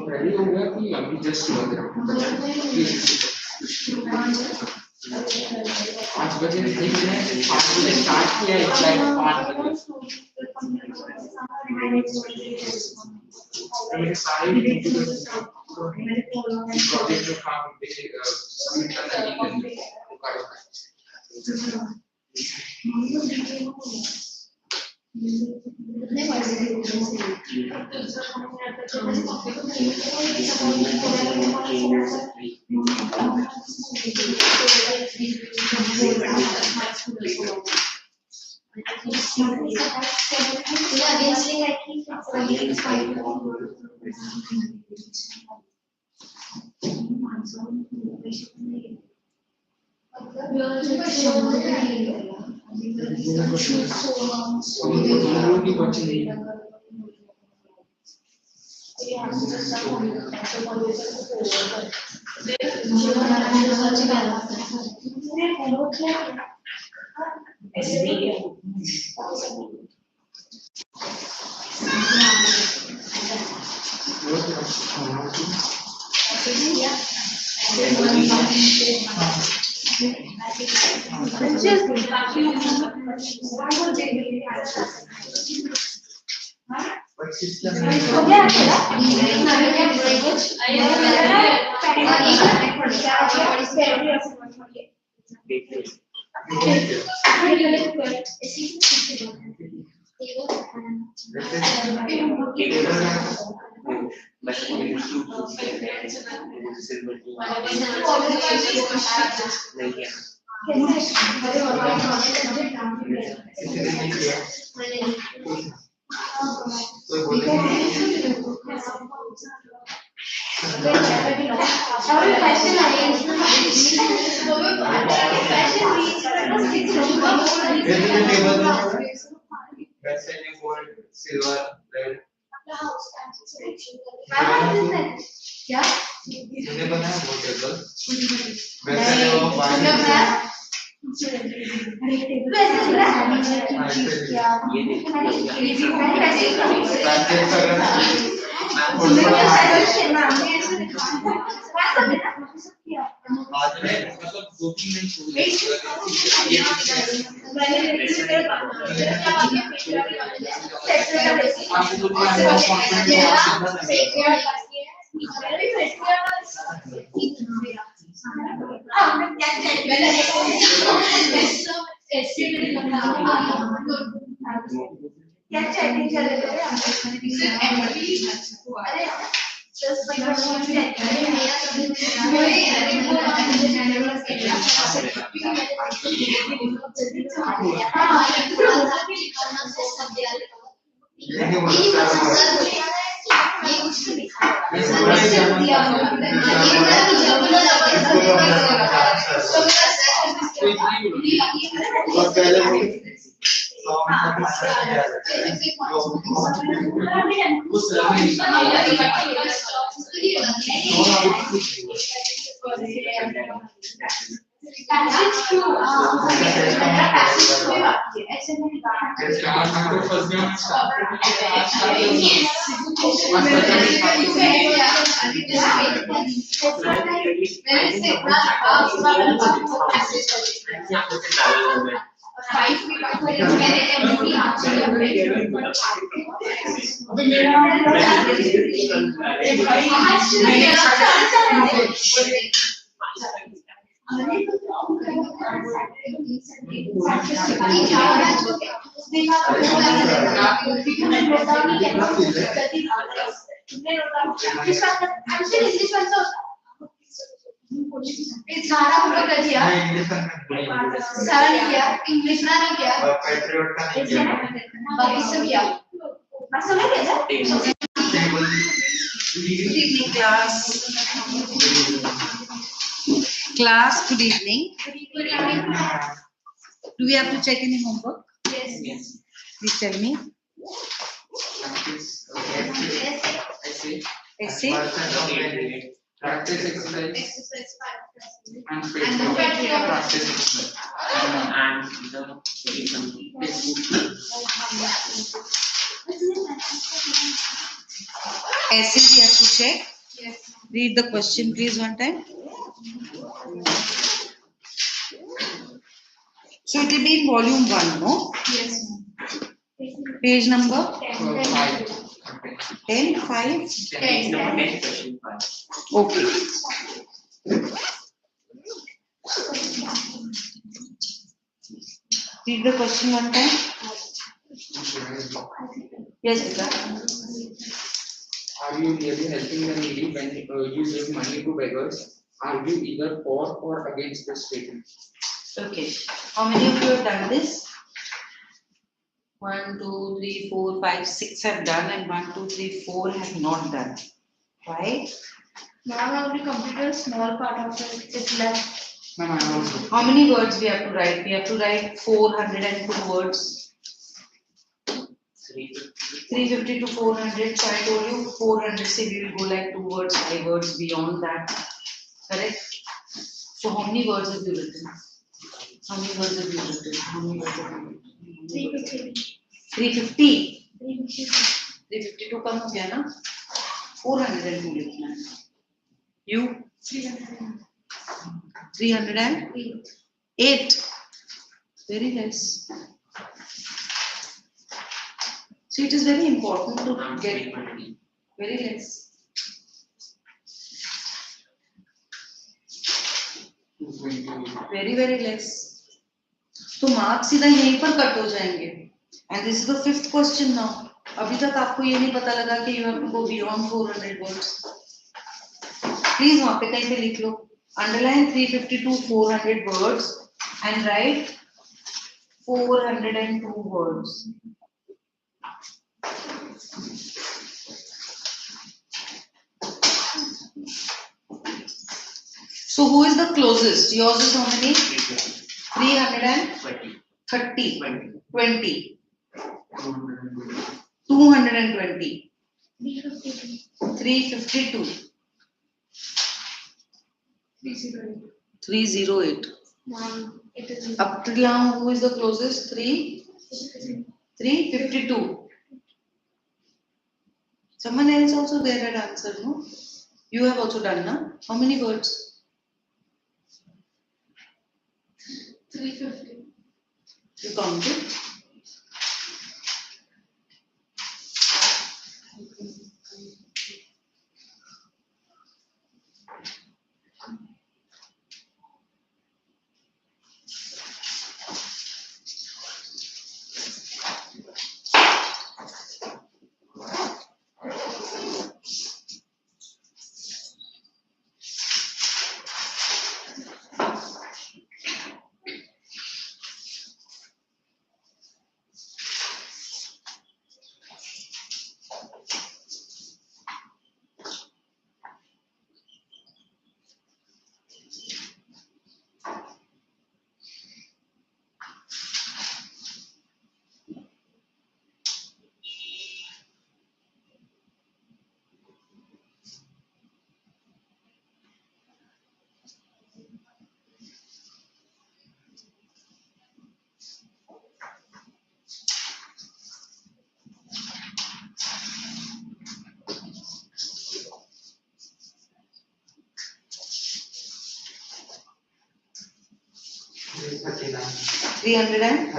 पहले हो गया कि अभी जस्ट हुआ था 5 बजे नहीं मैंने 5 बजे स्टार्ट किया एग्जैक्ट 5 बजे मेरे सारे प्रोजेक्ट जो काम सबमिट करना है वो कर Class, good evening. Do we have to check any homework? Yes. Please tell me. Essay. Practice exercise Exercise 5. and And faith the practice exercise. And Essay we have to check. Yes. Read the question please one time. So it will be in volume 1, no? Yes. Page number 5. 10, 5. 10. Question 5. Okay. Read the question one time. Yes, Vika. Are you really helping the needy when you give money to beggars? Are you either for or against this statement? Okay. How many of you have done this? 1, 2, 3, 4, 5, 6 have done, and 1, 2, 3, 4 have not done. Right? Now I only completed a small part of it. It's left. Ma'am, I also. How many words we have to write? We have to write 402 words. 350 to 400. So I told you 400. Say we will go like 2 words, 5 words beyond that. Correct? So how many words have you written? How many words have you written? How many words have you written? 350. 350. 350. 352 कम हो गया ना? 402 लिखना है. You? 300. 308. Very less. So it is very important to get very less. Very very less. तो marks सीधा यहीं पर cut हो जाएंगे. And this is the 5th question now. अभी तक आपको ये नहीं पता लगा कि you have to go beyond 400 words. Please वहाँ पे कहीं पे लिख लो. Underline 350 to 400 words and write 402 words. So who is the closest? Yours is how many? 330. 20. 220. 352. 308. Now it is Up till now, who is the closest? 352. Someone else also there had answered, no? You have also done, no? How many words? 350. You counted? Thirty-nine.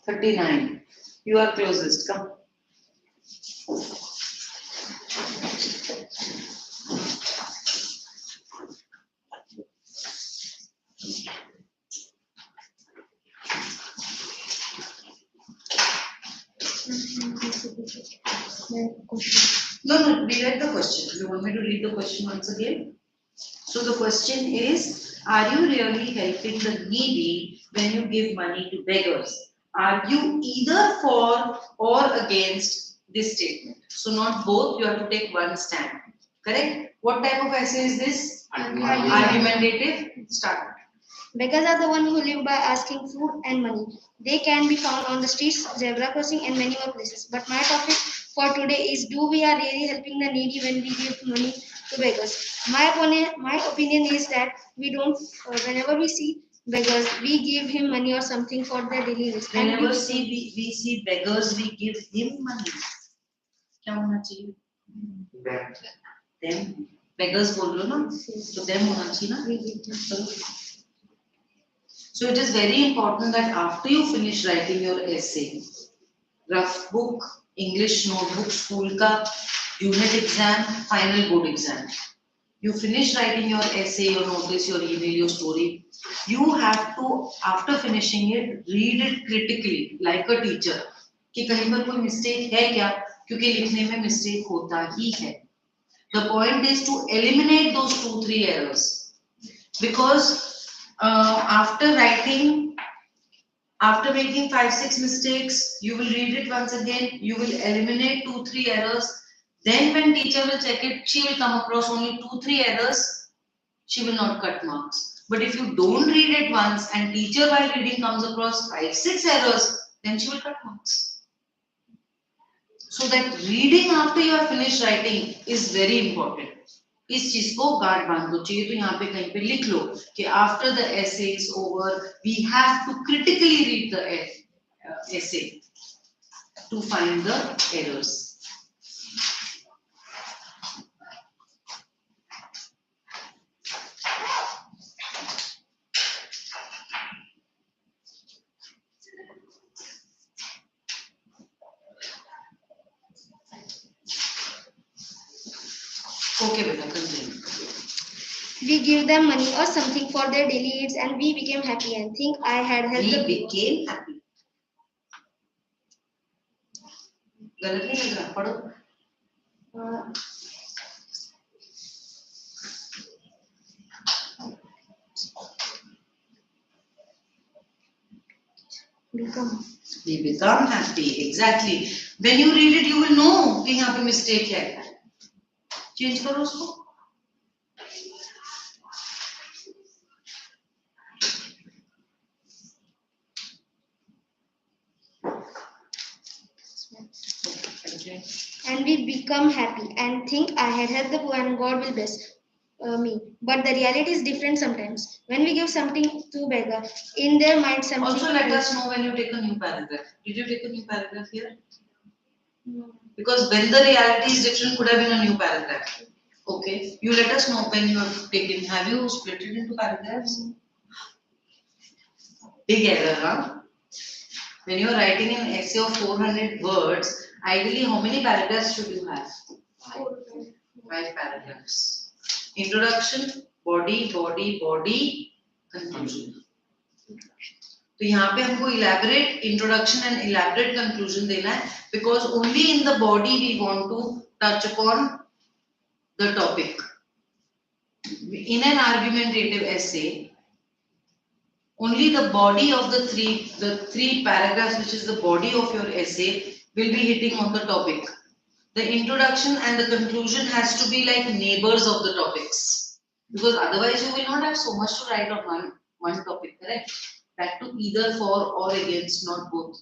339. You are closest. Come. No, rewrite the question. You want me to read the question once again? So the question is, are you really helping the needy when you give money to beggars? Are you either for or against this statement? So not both, you have to take one stand. Correct? What type of essay is this? Argumentative. Start. Beggars are the one who live by asking food and money. They can be found on the streets, zebra crossing, and many more places. But my topic for today is, do we are really helping the needy when we give money to beggars? My opinion is that we don't. Whenever we see beggars, we give him money or something for their daily needs. And Whenever we see beggars, we give him money. क्या होना चाहिए? Them. Beggars बोल रहे हो ना? तो them होना चाहिए ना? we give them. So it is very important that after you finish writing your essay, rough book, English notebook, school ka, unit exam, final board exam. You finish writing your essay, your notice, your email, your story. You have to, after finishing it, read it critically, like a teacher. कि कहीं पर कोई mistake है क्या? क्योंकि लिखने में mistake होता ही है. The point is to eliminate those 2-3 errors, because after writing, after making 5-6 mistakes, you will read it once again, you will eliminate 2-3 errors. Then when teacher will check it, she will come across only 2-3 errors, she will not cut marks. But if you don't read it once and teacher while reading comes across 5-6 errors, then she will cut marks. So that reading after you have finished writing is very important. इस चीज को गांठ बांध दो चाहिए तो यहाँ पे कहीं पे लिख लो कि after the essay is over, we have to critically read the essay to find the errors. Okay, beta, continue. We give them money or something for their daily needs, and we became happy and think I had helped We the became happy. गलत नहीं लग रहा, पढ़ो. become. We become happy, exactly. When you read it, you will know कि यहाँ पे mistake है. Change करो उसको. And we become happy and think I had helped the poor and God will bless me. But the reality is different sometimes. When we give something to beggar, in their mind something. Also, let us know when you take a new paragraph. Did you take a new paragraph here? No. Because when the reality is different, could have been a new paragraph. Okay, you let us know when you have taken. Have you split it into paragraphs? Big error, huh? When you are writing an essay of 400 words, ideally how many paragraphs should you have? 5 paragraphs. Introduction, body, conclusion. तो यहाँ पे हमको elaborate introduction and elaborate conclusion देना है, because only in the body we want to touch upon the topic. In an argumentative essay, only the body of the three paragraphs, which is the body of your essay, will be hitting on the topic. The introduction and the conclusion has to be like neighbors of the topics, because otherwise you will not have so much to write on one topic, correct? That to either for or against, not both.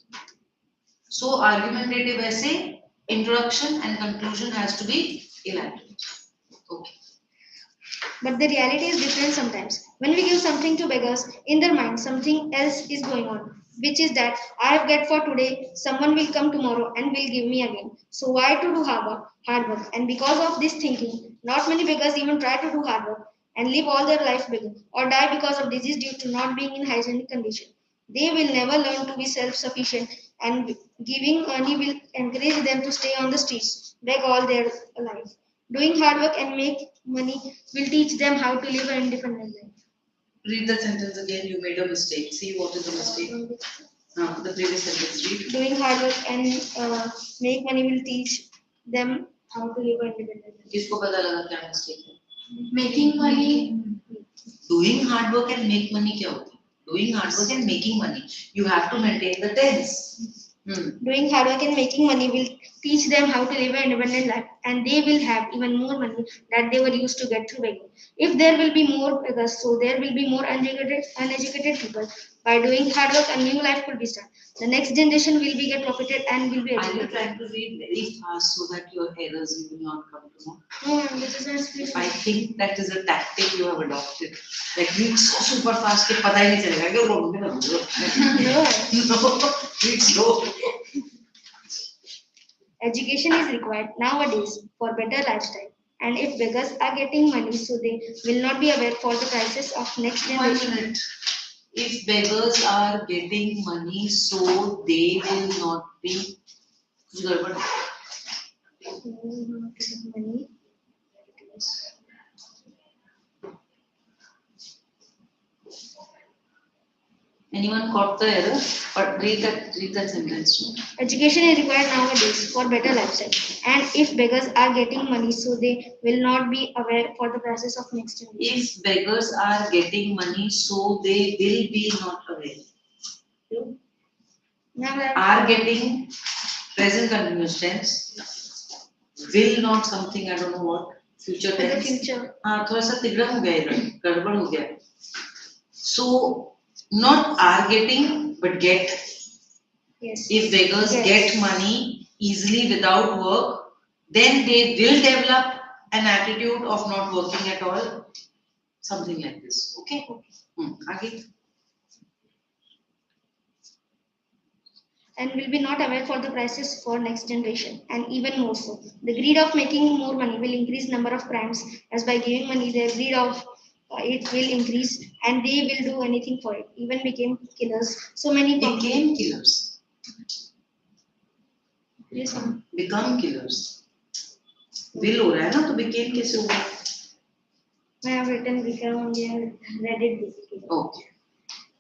So argumentative essay, introduction and conclusion has to be elaborate. Okay. But the reality is different sometimes. When we give something to beggars, in their mind something else is going on, which is that I have get for today, someone will come tomorrow and will give me again. So why to do hard work? And because of this thinking, not many beggars even try to do hard work and live all their life begging or die because of disease due to not being in hygienic condition. They will never learn to be self-sufficient, and giving money will encourage them to stay on the streets, beg all their life. Doing hard work and make money will teach them how to live an independent life. Read the sentence again. You made a mistake. See what is the mistake. The previous sentence. Read. Doing hard work and make money will teach them how to live an independent life. किसको पता लगा क्या mistake है? Making money. Doing hard work and make money क्या होता है? Doing hard work and making money. You have to maintain the tense. Doing hard work and making money will teach them how to live an independent life, and they will have even more money that they were used to get through begging. If there will be more beggars, so there will be more uneducated people. By doing hard work, a new life could be started. The next generation will be get profited and will be Are you educated. trying to read very fast so that your errors you will not come to know? No, ma'am, this is not speech. I think that is a tactic you have adopted. Like read so super fast कि पता ही नहीं चलेगा कि वो road में No. No, read slow. Education is required nowadays for better lifestyle. And if beggars are getting money, so they will not be aware for the crisis of next 1 generation. minute. If beggars are getting money, so they will not be. कुछ गड़बड़ है? Money. Anyone caught the error? But read that sentence. Education is required nowadays for better lifestyle. And if beggars are getting money, so they will not be aware for the process of next generation. If beggars are getting money, so they will be not aware. Now, Are getting present continuous tense. Will not something, I don't know what. Future for the tense. future. हाँ थोड़ा सा तिगड़ा हो गया इधर गड़बड़ हो गया. So not are getting but get. Yes. If beggars Yes. get money easily without work, then they will develop an attitude of not working at all. Something like this. Okay? आगे. And will be not aware for the prices for next generation, and even more so. The greed of making more money will increase number of crimes, as by giving money, their greed of it will increase, and they will do anything for it. Even became killers. So many Became killers. Yes, ma'am. Become killers. Will हो रहा है ना तो became कैसे होगा? I have written become and read it basically. Okay.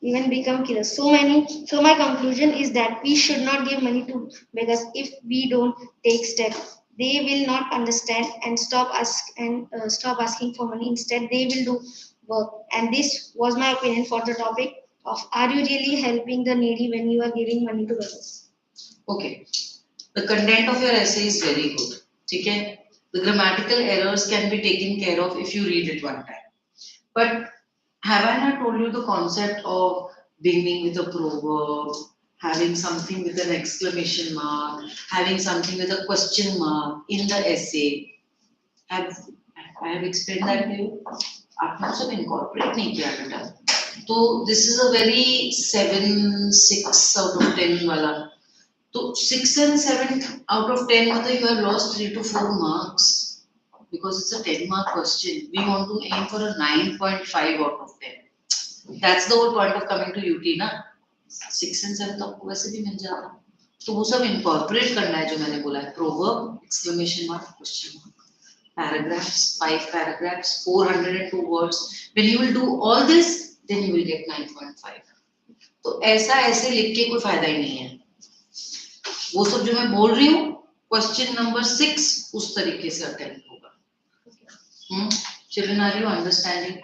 Even become killers. So many. So my conclusion is that we should not give money to beggars if we don't take steps. They will not understand and stop asking for money. Instead, they will do work. And this was my opinion for the topic of are you really helping the needy when you are giving money to beggars? Okay. The content of your essay is very good. ठीक है? The grammatical errors can be taken care of if you read it one time. But have I not told you the concept of beginning with a proverb, having something with an exclamation mark, having something with a question mark in the essay? I have explained that to you. आपने सब incorporate नहीं किया बेटा. तो this is a very 7, 6 out of 10 वाला. So 6 and 7 out of 10 मतलब you have lost 3 to 4 marks. Because it's a 10-mark question. We want to aim for a 9.5 out of 10. That's the whole point of coming to UT ना. 6 and 7 तो आपको वैसे भी मिल जाता. तो वो सब incorporate करना है जो मैंने बोला है. Proverb, exclamation mark, question mark. Paragraphs, 5 paragraphs, 402 words. When you will do all this, then you will get 9.5. तो ऐसा ऐसे लिख के कोई फायदा ही नहीं है. वो सब जो मैं बोल रही हूँ, question number 6 उस तरीके से अटेम्प्ट होगा. Children, are you understanding?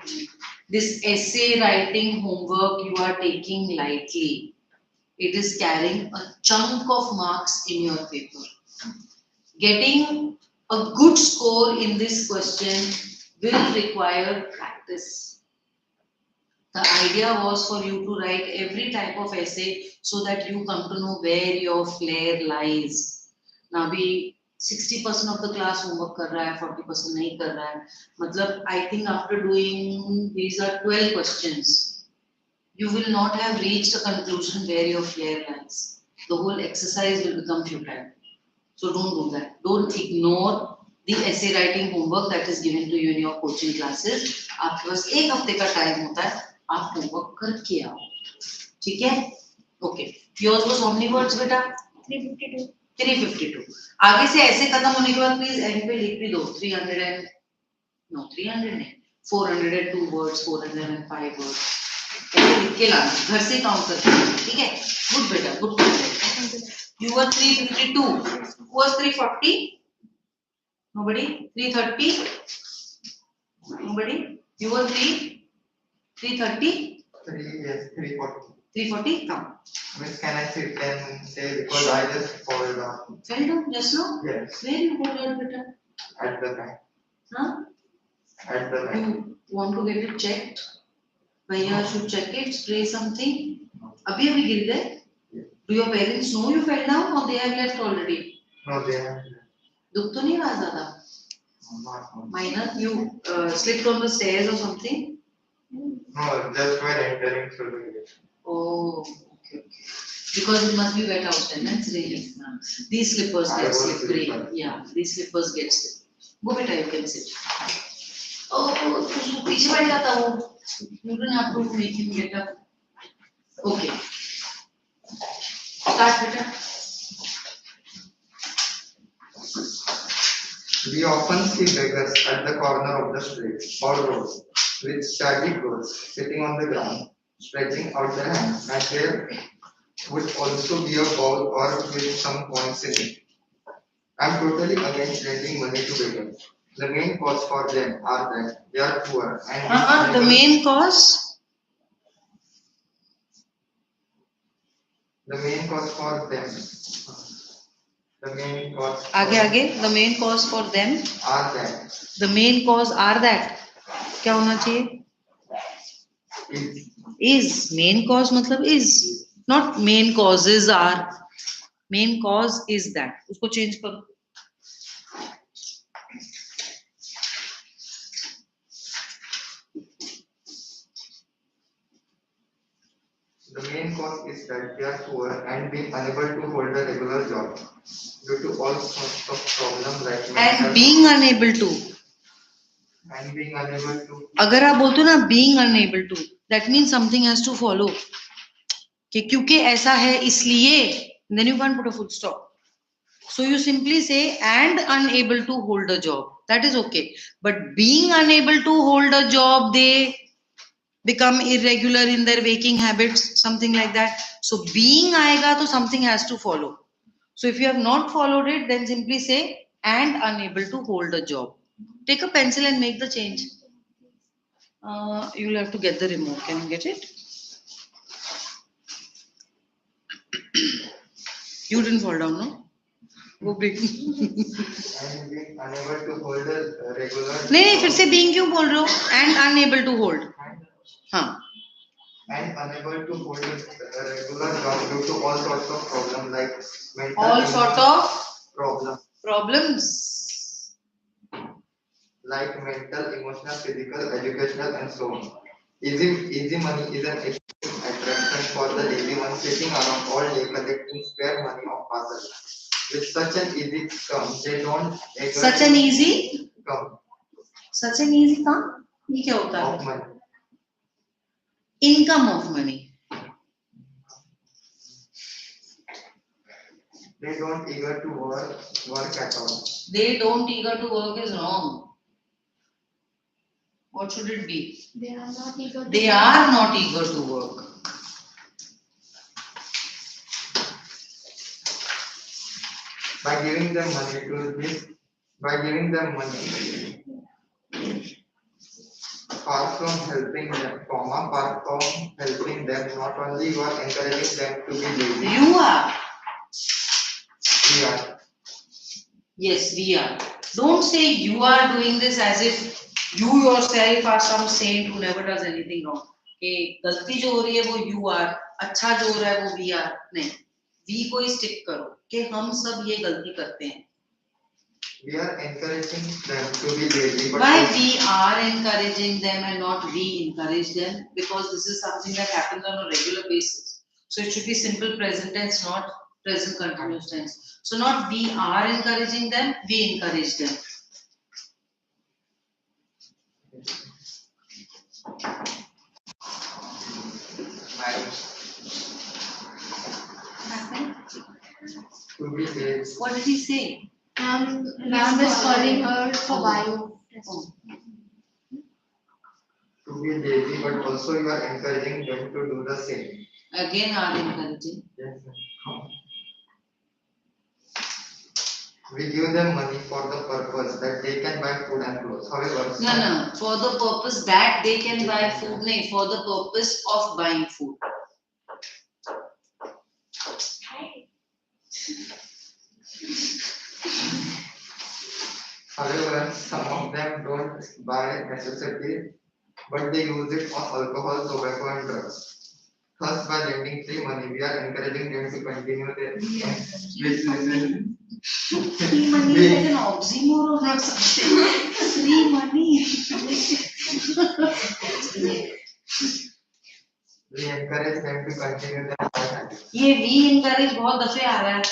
This essay writing homework you are taking lightly. It is carrying a chunk of marks in your paper. Getting a good score in this question will require practice. The idea was for you to write every type of essay so that you come to know where your flair lies. Now, 60% of the class homework कर रहा है, 40% नहीं कर रहा है. मतलब I think after doing these are 12 questions, you will not have reached a conclusion where your flair lies. The whole exercise will become futile. So don't do that. Don't ignore the essay writing homework that is given to you in your coaching classes. आपके पास एक हफ्ते का time होता है, आप homework करके आओ. ठीक है? Okay. Yours was how many words बेटा? 352. 352. आगे से ऐसे खत्म होने के बाद प्लीज एंड पे लिख भी दो 300 and no 300 नहीं 402 words 405 words ऐसे लिख के लाना घर से काउंट करके ठीक है. गुड बेटा good. You were 352. Who was 340? Nobody. 330. Nobody. You were 330. 340. 340, come. Miss, can I say because I just fall down. Fell down just now? Yes, Where you hold out better? at the bank. Huh? At the bank. You want to get it checked? Bhaiya should check it, spray something. Abhi गिर गए? Do your parents know you fell down or they have left already? No, they have दुख तो नहीं रहा ज़्यादा? not. Minor, you slipped on the stairs or something? No, just while entering through the gate. Oh, okay. Because it must be wet outside, that's really. These slippers I get was slippery. slippery. Yeah, these slippers get slippery. Go beta, you can sit. Oh, तो पीछे बैठ जाता वो. You don't have to make him get up. Okay. Start beta. We often see beggars at the corner of the street or road with shaggy clothes sitting on the ground, stretching out their hands, and there would also be a bowl or with some coins in it. I'm totally against lending money to beggars. The main cause for them are that they are poor and The main cause? the main cause for them. The main cause आगे the main cause for them. are that The main cause are that. क्या होना चाहिए? is Main cause मतलब is. Not main causes are. Main cause is that. उसको change करो. the main cause is that they are poor and being unable to hold a regular job due to all sorts of problems like And being unable to. and being unable to अगर आप बोलते हो ना being unable to, that means something has to follow. कि क्योंकि ऐसा है इसलिए, then you can't put a full stop. So you simply say and unable to hold a job. That is okay. But being unable to hold a job, they become irregular in their waking habits, something like that. So being आएगा तो something has to follow. So if you have not followed it, then simply say and unable to hold a job. Take a pencil and make the change. You will have to get the remote. Can you get it? You didn't fall down, no? Go big. and being unable to hold a regular नहीं फिर से being क्यों बोल रहे हो? And unable to hold. हाँ. and unable to hold a regular job due to all sorts of problems like mental All sort of problems problems. like mental, emotional, physical, educational, and so on. Easy money is an attraction for the lazy ones sitting around all day collecting spare money of others. With such an easy come, they don't Such an easy? come Such an easy काम? ये क्या होता of है? money. Income of money. They don't eager to work at all. They don't eager to work is wrong. What should it be? They are not eager to. They are not eager to work. By giving them money, apart from helping them, not only you are encouraging them to be lazy. You are. We are. Yes, we are. Don't say you are doing this as if you yourself are some saint who never does anything wrong. कि गलती जो हो रही है वो you are, अच्छा जो हो रहा है वो we are. नहीं, we को ही stick करो कि हम सब ये गलती करते हैं. We are encouraging them to be lazy. But Why we are encouraging them and not we encourage them? Because this is something that happens on a regular basis. So it should be simple present tense, not present continuous tense. So not we are encouraging them, we encourage them. to be lazy. What did he say? Ma'am is calling her for bio. Oh. To be lazy, but also you are encouraging them to do the same. Again are encouraging. Yes, sir. We give them money for the purpose that they can buy food and clothes. However, No. For the purpose that they can buy food, no. For the purpose of buying food. However, some of them don't buy necessity, but they use it on alcohol, tobacco, and drugs. Thus, by lending free money, we are encouraging them to continue their listen. Free money is like an oxymoron or something. Free money. We encourage them to continue their bad habits. ये we encourage बहुत दफे आ रहा है.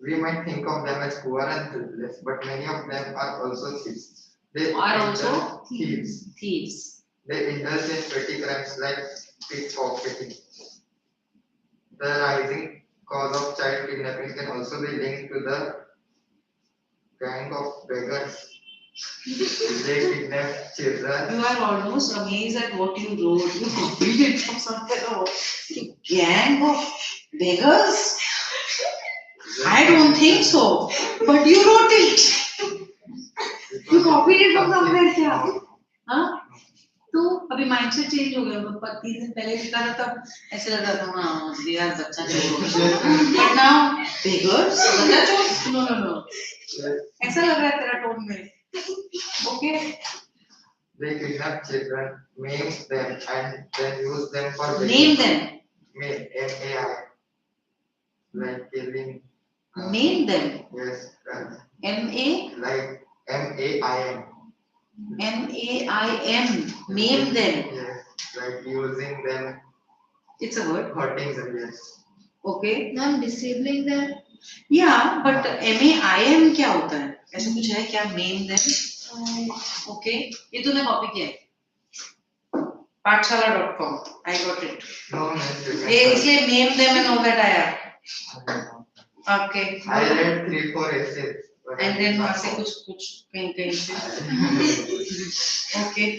We might think of them as poor and helpless, but many of them are also thieves. They Are indulge- also thieves. Thieves. They indulge in petty crimes like pickpocketing. The rising cause of child kidnapping can also be linked to the gang of beggars. They kidnap children. You are almost amazed at what you wrote. You copied it from somewhere else. Gang of beggars? I don't think so. But you wrote it. You copied it from somewhere क्या? हाँ? तो अभी mindset change हो गया. 3 दिन पहले लिखा था तब ऐसे लग रहा था हाँ यार बच्चा चोर. But now beggars? बच्चा चोर? No. ऐसा लग रहा है तेरा टोन में. Okay. They kidnap children, maim them, and then use them for Name them. Maim, M-A-I. Like killing. Name them. Yes. M-A? Like M-A-I-M. M-A-I-M. Name them. Yes. Like using them, It's a word. hurting them. Yes. Okay. Ma'am, disabling them. Yeah, but M-A-I-M क्या होता है? ऐसा कुछ है क्या? Name them. Okay. ये तूने copy किया है? Pathshala.com. I got it. No, miss, you can ये try. इसलिए name them and all that आया. Okay. I read 3-4 essays. but And I then did not वहाँ से know. कुछ कहीं से. Okay.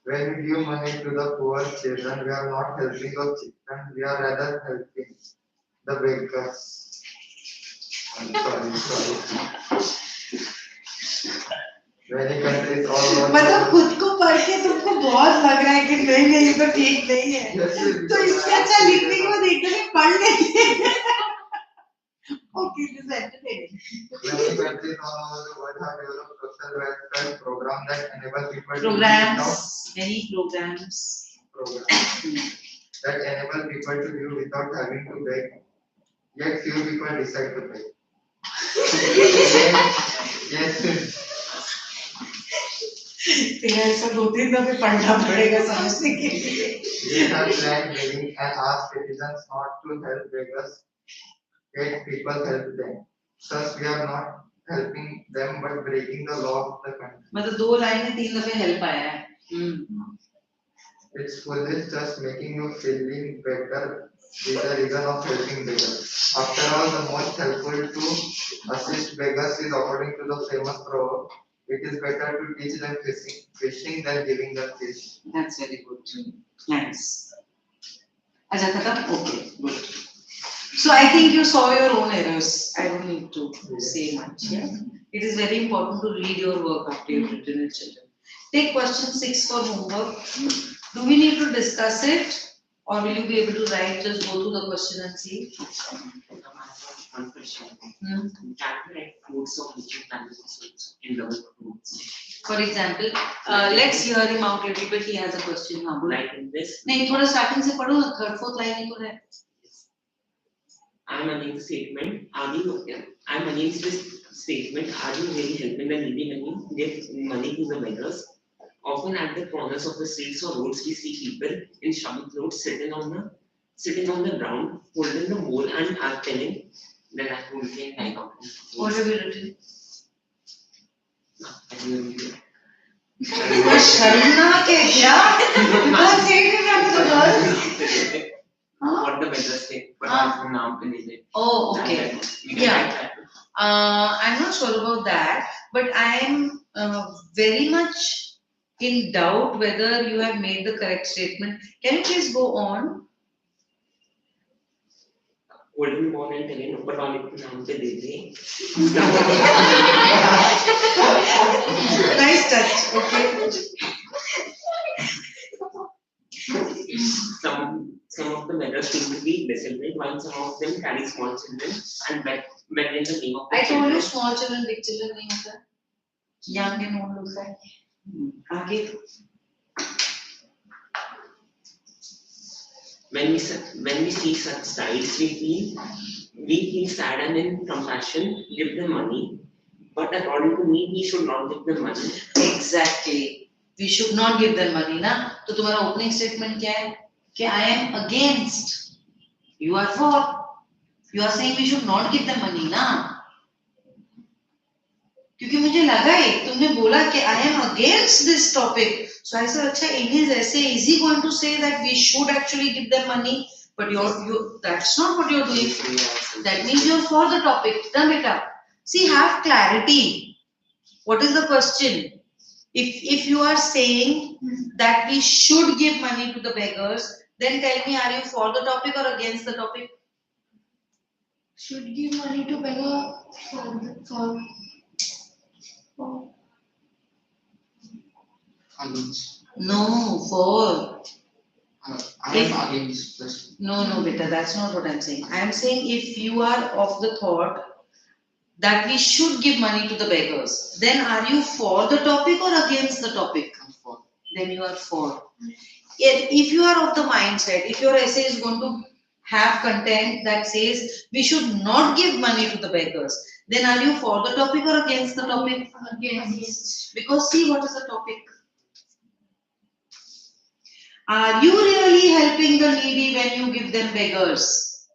When we give money to the poor children, we are not helping those children, we are rather helping the beggars. I'm sorry. Many countries all over. मतलब खुद को पढ़ के तुमको बहुत लग रहा है कि नहीं ये तो ठीक नहीं है. Yes, yes, तो इससे अच्छा लिखने को देखते हैं पढ़ लेते. Okay, this is entertaining. Many countries all over the world have developed social welfare programs that enable people to live Programs, many programs. that enable people to live without having to beg. Yet few people decide to beg. Yes. तेरा ऐसा 2-3 दफे पढ़ना पड़ेगा समझने के लिए. They have planned begging and asked citizens not to help beggars, yet people help them. Thus, we are not helping them but breaking the law of the country. मतलब 2 line में 3 दफे हेल्प आया है. It's foolish just making you feeling better with the reason of helping beggars. After all, the most helpful to assist beggars is according to the famous proverb. It is better to teach them fishing than giving them fish. That's very good. Nice. अच्छा खत्म. Okay, good. So I think you saw your own errors. I don't need to say much. Yeah. It is very important to read your work after you've written it, children. Take question 6 for homework. Do we need to discuss it, or will you be able to write? Just go through the question and see. One question. Hmm. Can we write fruits of different plantations in double fruits? For example, let's hear him out a little bit. He has a question. हाँ बोलो. Like in this, नहीं थोड़ा starting से पढ़ो ना. 3rd 4th line ही तो है. I am against the statement. I am against this statement. Are you really helping the needy when you give money to the beggars? Often at the corners of the streets or roads, we see people in shabby clothes sitting on the ground, holding the bowl and are telling that I will think I come. What have you written? I शर्मनाक है क्या? You can't say it in front of the girls. Huh? What the beggars say, but Ah. now believe it. Oh, okay. We can Yeah. write that. I'm not sure about that, but I am very much in doubt whether you have made the correct statement. Can you please go on? Golden ball and telling ऊपर वाले को नाम पे दे दे. Nice touch. Okay. Some of the beggars seem to be disciplined, while some of them carry small children and beg in the name of the I told children. you small children, big children नहीं होता है. Young and old होता है. आगे. When we see such sights, we feel sad and in compassion give them money. But according to me, we should not give them money. Exactly. We should not give them money ना. तो तुम्हारा opening statement क्या है? कि I am against. You are for. You are saying we should not give them money ना. क्योंकि मुझे लगा एक तुमने बोला कि I am against this topic. So I said अच्छा in his essay is he going to say that we should actually give them money? But that's not what you're doing. That means you're for the topic. Na beta. See, have clarity. What is the question? If you are saying that we should give money to the beggars, then tell me, are you for the topic or against the topic? Should give money to beggar for Against. No, for. I am against this. No, beta, that's not what I'm saying. I'm saying if you are of the thought that we should give money to the beggars, then are you for the topic or against the topic? I'm for. Then you are for. If you are of the mindset, if your essay is going to have content that says we should not give money to the beggars, then are you for the topic or against the topic? against. Because see, what is the topic? Are you really helping the needy when you give them beggars?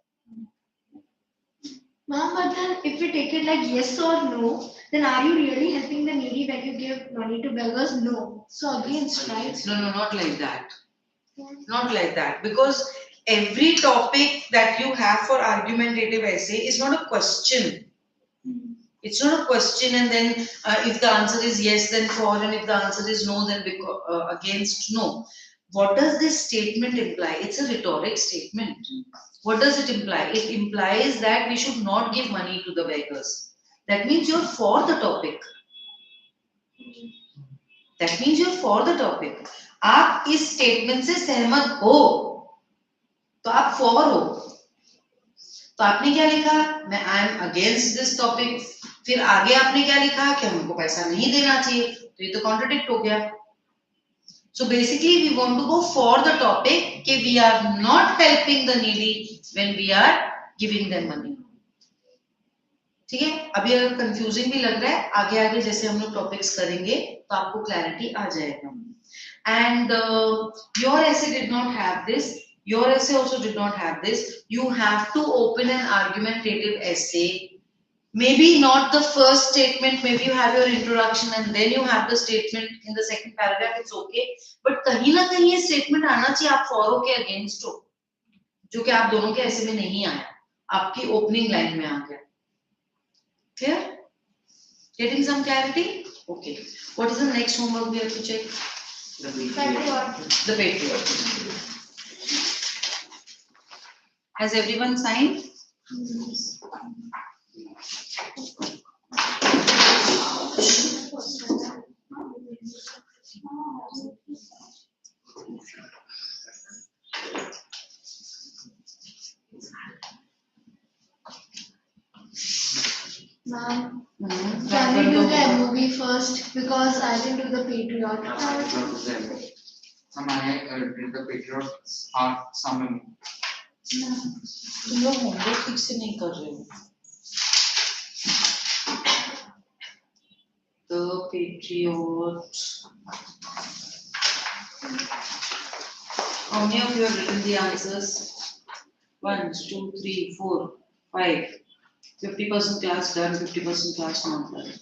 Ma'am, but then if we take it like yes or no, then are you really helping the needy when you give money to beggars? No. So against, right? No, not like that. Not like that. Because every topic that you have for argumentative essay is not a question. It's not a question and then if the answer is yes, then for, and if the answer is no, then against, no. What does this statement imply? It's a rhetoric statement. What does it imply? It implies that we should not give money to the beggars. That means you're for the topic. That means you're for the topic. आप इस statement से सहमत हो तो आप for हो. तो आपने क्या लिखा? मैं I am against this topic. फिर आगे आपने क्या लिखा कि हमको पैसा नहीं देना चाहिए. तो ये तो कॉन्ट्रडिक्ट हो गया. So basically we want to go for the topic कि we are not helping the needy when we are giving them money. ठीक है. अभी अगर कंफ्यूजिंग भी लग रहा है, आगे आगे जैसे हम लोग टॉपिक्स करेंगे तो आपको क्लैरिटी आ जाएगा. And your essay did not have this. Your essay also did not have this. You have to open an argumentative essay. Maybe not the first statement, maybe you have your introduction and then you have the statement in the second paragraph, it's okay. But कहीं ना कहीं ये statement आना चाहिए आप for हो के against हो, जो कि आप दोनों के ऐसे में नहीं आया, आपकी opening line में आ गया. Clear? Getting some clarity? Okay. What is the next homework we have to check? The patriot. Has everyone signed? Ma'am, can we do the movie first because I didn't do the Patriot. I did the Patriot summary. तुम लोग homework ठीक से नहीं कर रहे हो. The Patriot. How many of you have written the answers? 1, 2, 3, 4, 5. 50% class done, 50% class not done.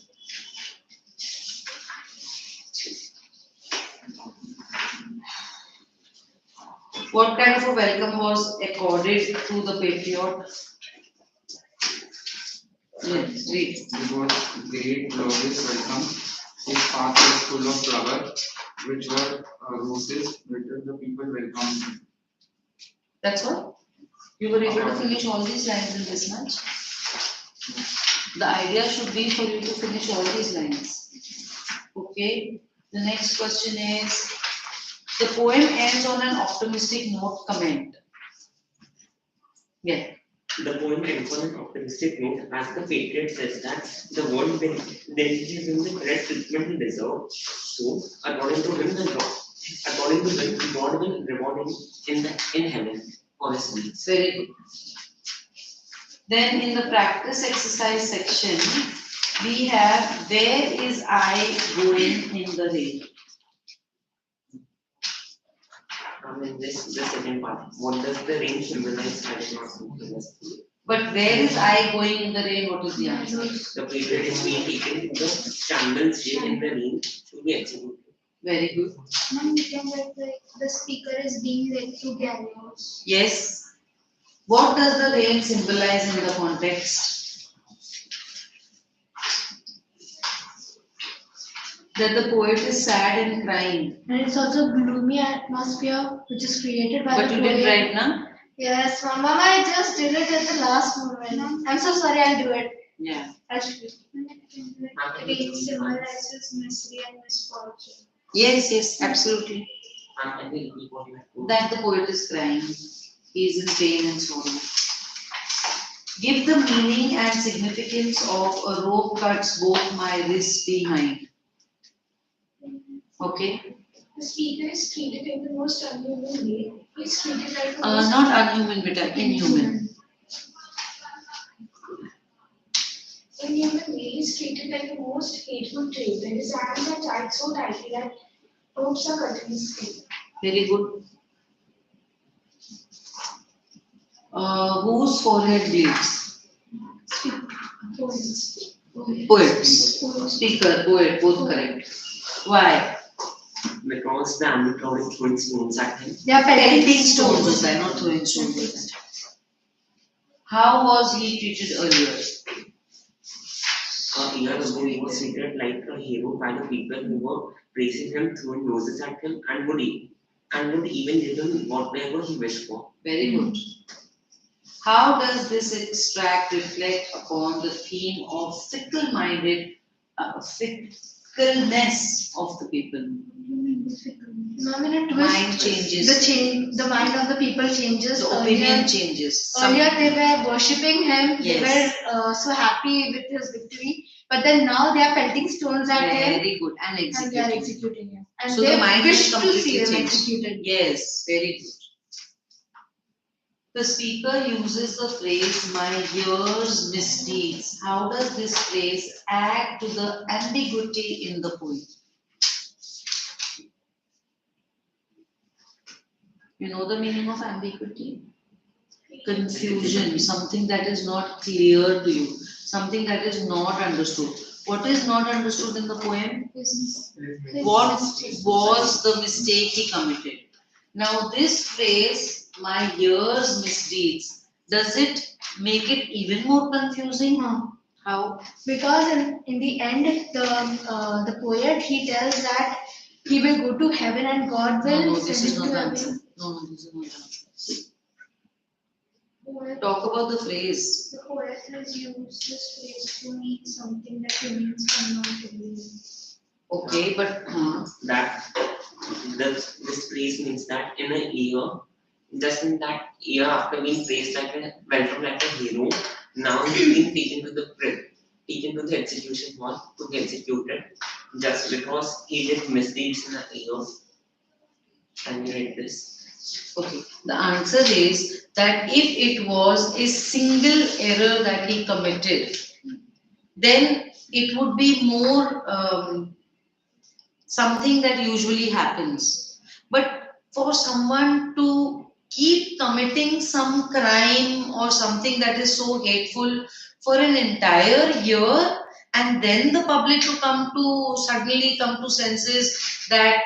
What kind of a welcome was accorded to the Patriot? Yes, read. It was great, glorious welcome. His path was full of flowers, which were roses, which the people welcomed him. That's all? You were able to finish all these lines in this much? The idea should be for you to finish all these lines. Okay. The next question is, the poem ends on an optimistic note. Comment. Yeah. The poem ends on an optimistic note as the patriot says that the world will then give him the correct treatment he deserves. So, according to him, God will reward him in heaven for his deeds. Very good. Then in the practice exercise section, we have where is I going in the rain? This is the second part. What does the rain symbolize? I did not symbolize. But where is I going in the rain? What is the answer? The patriot is being taken to the Chandler's jail in the rain to be executed. Very good. Ma'am, we can write like the speaker is being led to gallows. Yes. What does the rain symbolize in the context? That the poet is sad and crying. And it's also gloomy atmosphere which is created by But the you poet. did right now? Yes, Mama, I just did it at the last moment. I'm so sorry, I'll do it. Yeah. I'll do it. Rain symbolizes misery and misfortune. Yes, absolutely. I will repeat what you have told. That the poet is crying. He is in pain and sorrow. Give the meaning and significance of a rope cuts both my wrists behind. Okay? The speaker is treated in the most unhuman way. He's treated like a most Not unhuman, but inhuman. inhuman way. He's treated like the most hateful traitor. His hands are tied so tightly that ropes are cut in his feet. Very good. Whose forehead bleeds? Poets. Poets. Speaker, poet, both correct. Why? Because the ambulatory throwing stones at him. They are Pelting stones, not throwing stones. How was he treated earlier? A year ago, he was treated like a hero by the people who were praising him, throwing roses at him, and would even give him whatever he wished for. Very good. How does this extract reflect upon the theme of fickleness of the people? Ma'am, in a twist, Mind changes. the mind of the people changes. The opinion changes. Earlier they were worshipping him, Yes. they were so happy with his victory, but then now they are pelting stones at him Very good. And and they are executing. executing him. And So they the mind wish is to completely see him changed. executed. Yes, very good. The speaker uses the phrase, my year's misdeeds. How does this phrase add to the ambiguity in the poem? You know the meaning of ambiguity? Confusion, something that is not clear to you, something that is not understood. What is not understood in the poem? What was the mistake he committed? Now, this phrase, my year's misdeeds, does it make it even more confusing? No. How? Because in the end, the poet he tells that he will go to heaven and God will No, this send is him not to the heaven. answer. No, this is not the answer. Poet- Talk about the phrase. The poet has used this phrase to mean something that humans cannot believe. Okay, but That this praise means that in a year, just in that year after being praised like a welcome like a hero, now he's being taken to the execution hall to be executed just because he did misdeeds in a year. And you read this. okay, the answer is that if it was a single error that he committed, then it would be more something that usually happens. But for someone to keep committing some crime or something that is so hateful for an entire year, and then the public to suddenly come to senses that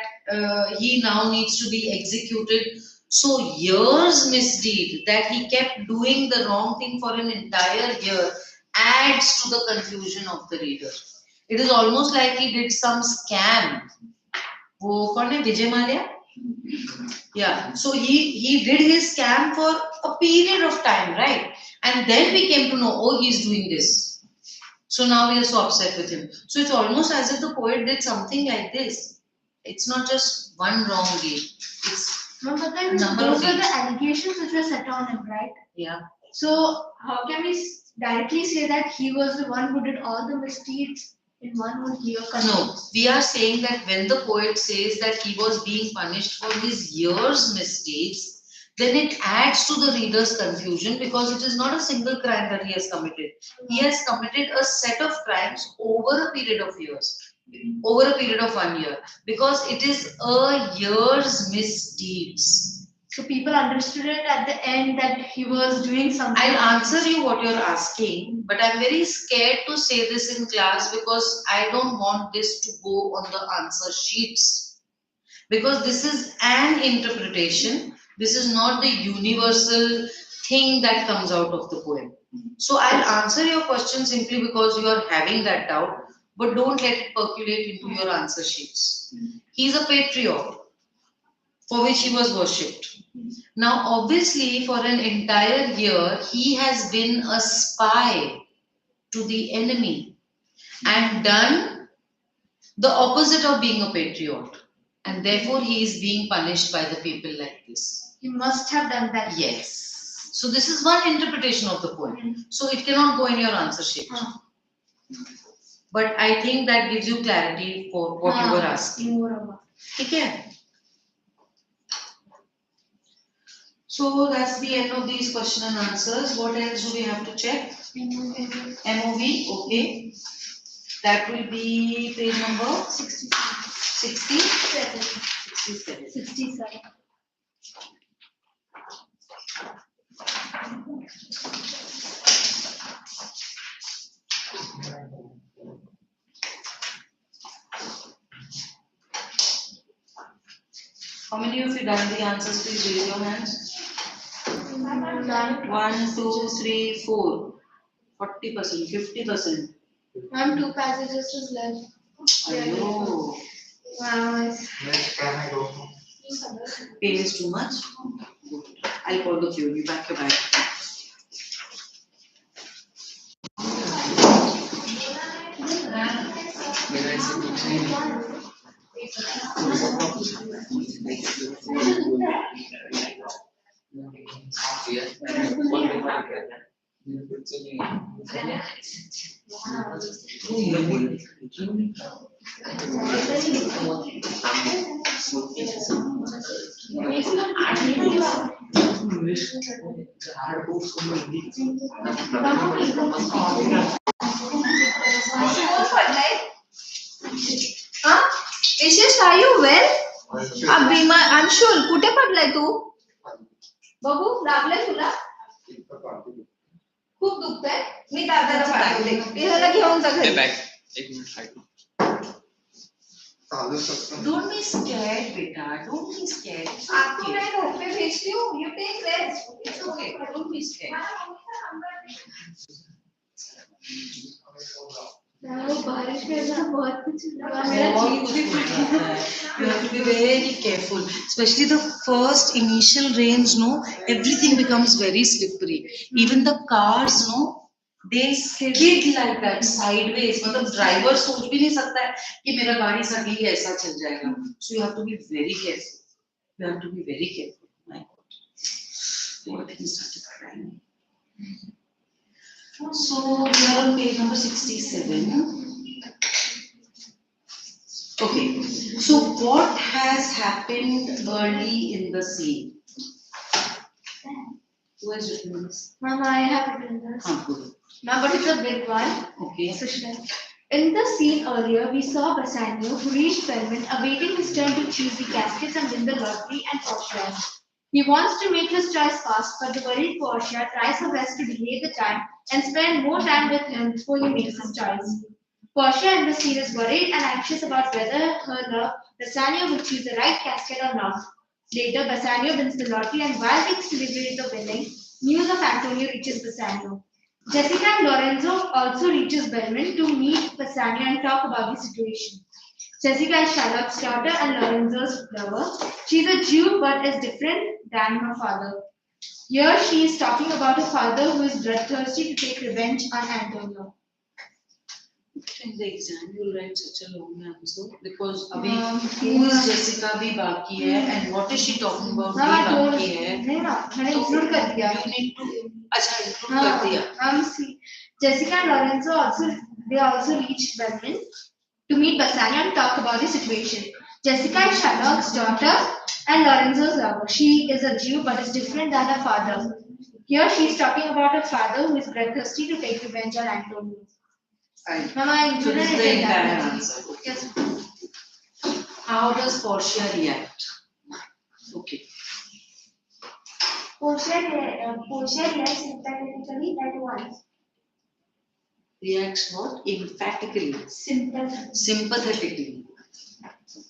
he now needs to be executed. So years misdeed that he kept doing the wrong thing for an entire year adds to the confusion of the reader. It is almost like he did some scam. वो कौन है Vijay Mallya? Yeah, so he did his scam for a period of time, right? And then we came to know, oh, he's doing this. So now we are so upset with him. So it's almost as if the poet did something like this. It's not just one wrong deed. It's No, but then Number of those were the deeds. allegations which were set on him, right? yeah. So how can we directly say that he was the one who did all the misdeeds in one whole year? No, we are saying that when the poet says that he was being punished for his year's misdeeds, then it adds to the reader's confusion because it is not a single crime that he has committed. He has committed a set of crimes over a period of years, over a period of 1 year, because it is a year's misdeeds. So people understood it at the end that he was doing something. I'll answer you what you're asking, but I'm very scared to say this in class because I don't want this to go on the answer sheets. Because this is an interpretation, this is not the universal thing that comes out of the poem. So I'll answer your question simply because you are having that doubt, but don't let it percolate into your answer sheets. He's a patriot for which he was worshipped. Now, obviously, for an entire year, he has been a spy to the enemy and done the opposite of being a patriot. And therefore, he is being punished by the people like this. He must have done that. Yes. So, this is one interpretation of the poem. So, it cannot go in your answer sheet. But I think that gives you clarity for what you were asking. Okay. So that's the end of these question and answers. What else do we have to check? MOV, okay. That will be page number 67. 67. How many of you done the answers? Please raise your hands. 1, 2, 3, 4. 40%, 50%. Ma'am, 2 passages is left. Ayo. Wow. Next, can I go? Pain is too much? I'll call the queue. You back your bag. Ishesh, are you well? Anshul कुठे पडलाय तू बघू लागलंय तुला खूप दुखतंय मी दादाला पाठवले ह्याला घेऊन जा घरी Don't be scared, beta. Don't be scared. आपको मैं घर पे भेजती हूँ you take rest It's okay. Don't be scared. बारिश में ऐसा बहुत कुछ हुआ। You have to be very careful, especially the first initial rains. No, everything becomes very slippery. Even the cars, no, they skid like that sideways. मतलब driver सोच भी नहीं सकता है कि मेरा गाड़ी सही ऐसा चल जाएगा. So you have to be very careful. You have to be very careful. My God, poor thing started crying. So we are on page number 67. Okay, so what has happened early in the scene? Who has written this? Ma'am, I have written this. Good. Ma'am, but it's a big one. Okay. In the scene earlier, we saw Bassanio who reached Belmont awaiting his turn to choose the caskets and win the lottery and Portia. He wants to make his choice fast, but the worried Portia tries her best to delay the time and spend more time with him before he makes his choice. Portia in the scene is worried and anxious about whether her love, Bassanio, will choose the right casket or not. Later, Bassanio wins the lottery, and while they celebrate the winning, news of Antonio reaches Bassanio. Jessica and Lorenzo also reaches Belmont to meet Bassanio and talk about the situation. Jessica is Charlotte's daughter and Lorenzo's lover. She's a Jew but is different than her father. Here she is talking about her father who is bloodthirsty to take revenge on Antonio. In the exam, you'll write such a long answer because अभी okay. who is Jessica भी बाकी है and what is she talking about भी हाँ, तो बाकी है. नहीं ना, मैंने include कर दिया. You need to अच्छा include हाँ, कर दिया. see, Jessica and Lorenzo also reached Berlin to meet Bassanio and talk about the situation. Jessica is Sherlock's daughter and Lorenzo's lover. She is a Jew but is different than her father. Here she is talking about her father who is bloodthirsty to take revenge on Antonio. Right. Mama, I So included this is it the in that. entire answer. Yes. How does Portia react? Okay. Portia reacts emphatically at once. Reacts what? Emphatically. Sympathetically.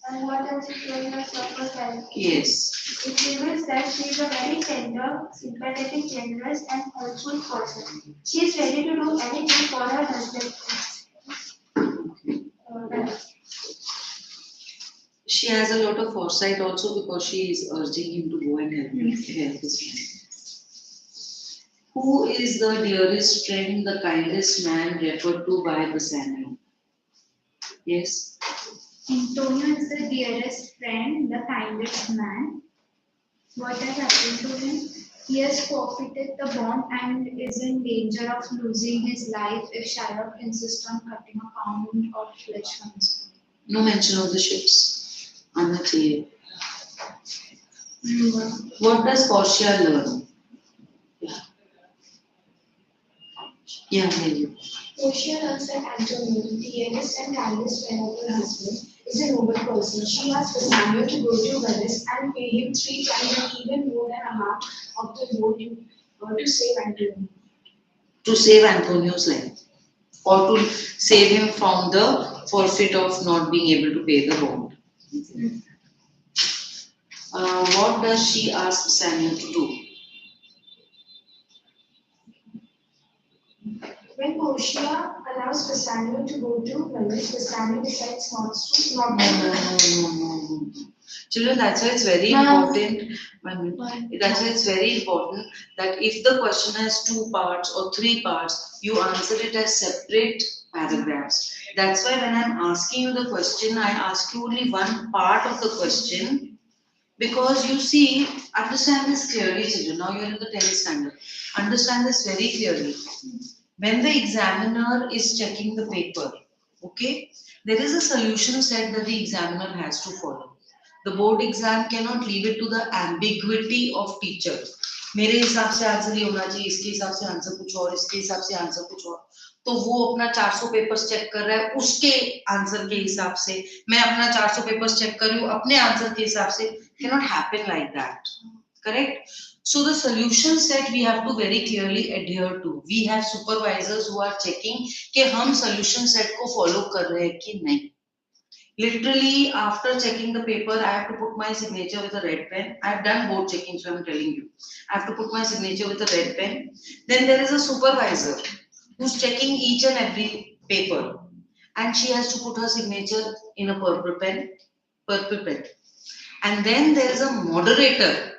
And what else is showing us her character? Yes. It reveals that she is a very tender, sympathetic, generous, and helpful person. She is ready to do anything for her husband. She has a lot of foresight also because she is urging him to go and help his man. Who is the dearest friend, the kindest man referred to by Bassanio? Yes. Antonio is the dearest friend, the kindest man. What has happened to him? He has forfeited the bond and is in danger of losing his life if Shylock insists on cutting a pound of flesh from his body. No mention of the ships. आना चाहिए. What does Portia learn? Yeah, you. Portia learns that Antonio, the dearest and kindest friend of her husband, is a noble person. She asks Bassanio to go to Venice and pay him 3 times and even more than a half of the loan to save Antonio. To save Antonio's life, or to save him from the forfeit of not being able to pay the bond. What does she ask Bassanio to do? When Portia allows Bassanio to go to Venice, Bassanio decides not to. No. Children, that's why it's very important. That's why it's very important that if the question has 2 parts or 3 parts, you answer it as separate paragraphs. That's why when I'm asking you the question, I ask you only one part of the question. Because you see, understand this clearly, children. Now you're in the 10th standard. Understand this very clearly. When the examiner is checking the paper, okay, there is a solution set that the examiner has to follow. The board exam cannot leave it to the ambiguity of teacher. मेरे हिसाब से answer ये होना चाहिए, इसके हिसाब से answer कुछ और, इसके हिसाब से आंसर कुछ और. तो वो अपना 400 पेपर्स चेक कर रहा है उसके आंसर के हिसाब से, मैं अपना 400 पेपर्स चेक कर रही हूँ अपने आंसर के हिसाब से. Cannot happen like that. Correct? So the solution set we have to very clearly adhere to. We have supervisors who are checking कि हम solution set को follow कर रहे हैं कि नहीं. Literally, after checking the paper, I have to put my signature with a red pen. I have done board checking, so I'm telling you. I have to put my signature with a red pen. Then there is a supervisor who's checking each and every paper, and she has to put her signature in a purple pen. And then there is a moderator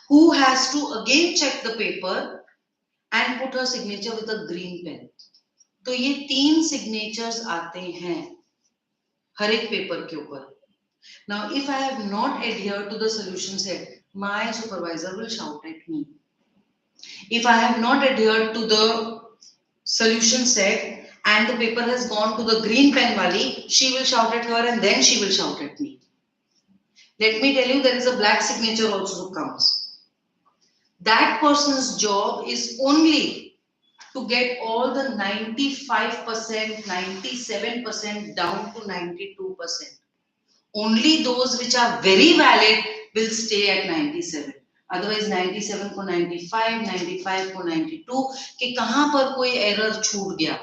who has to again check the paper and put her signature with a green pen. तो ये 3 signatures आते हैं हर एक paper के ऊपर. Now, if I have not adhered to the solution set, my supervisor will shout at me. If I have not adhered to the solution set and the paper has gone to the green pen wali, she will shout at her and then she will shout at me. Let me tell you, there is a black signature also who comes. That person's job is only to get all the 95%, 97% down to 92%. Only those which are very valid will stay at 97. Otherwise 97 को 95, 95 को 92 कि कहाँ पर कोई error छूट गया,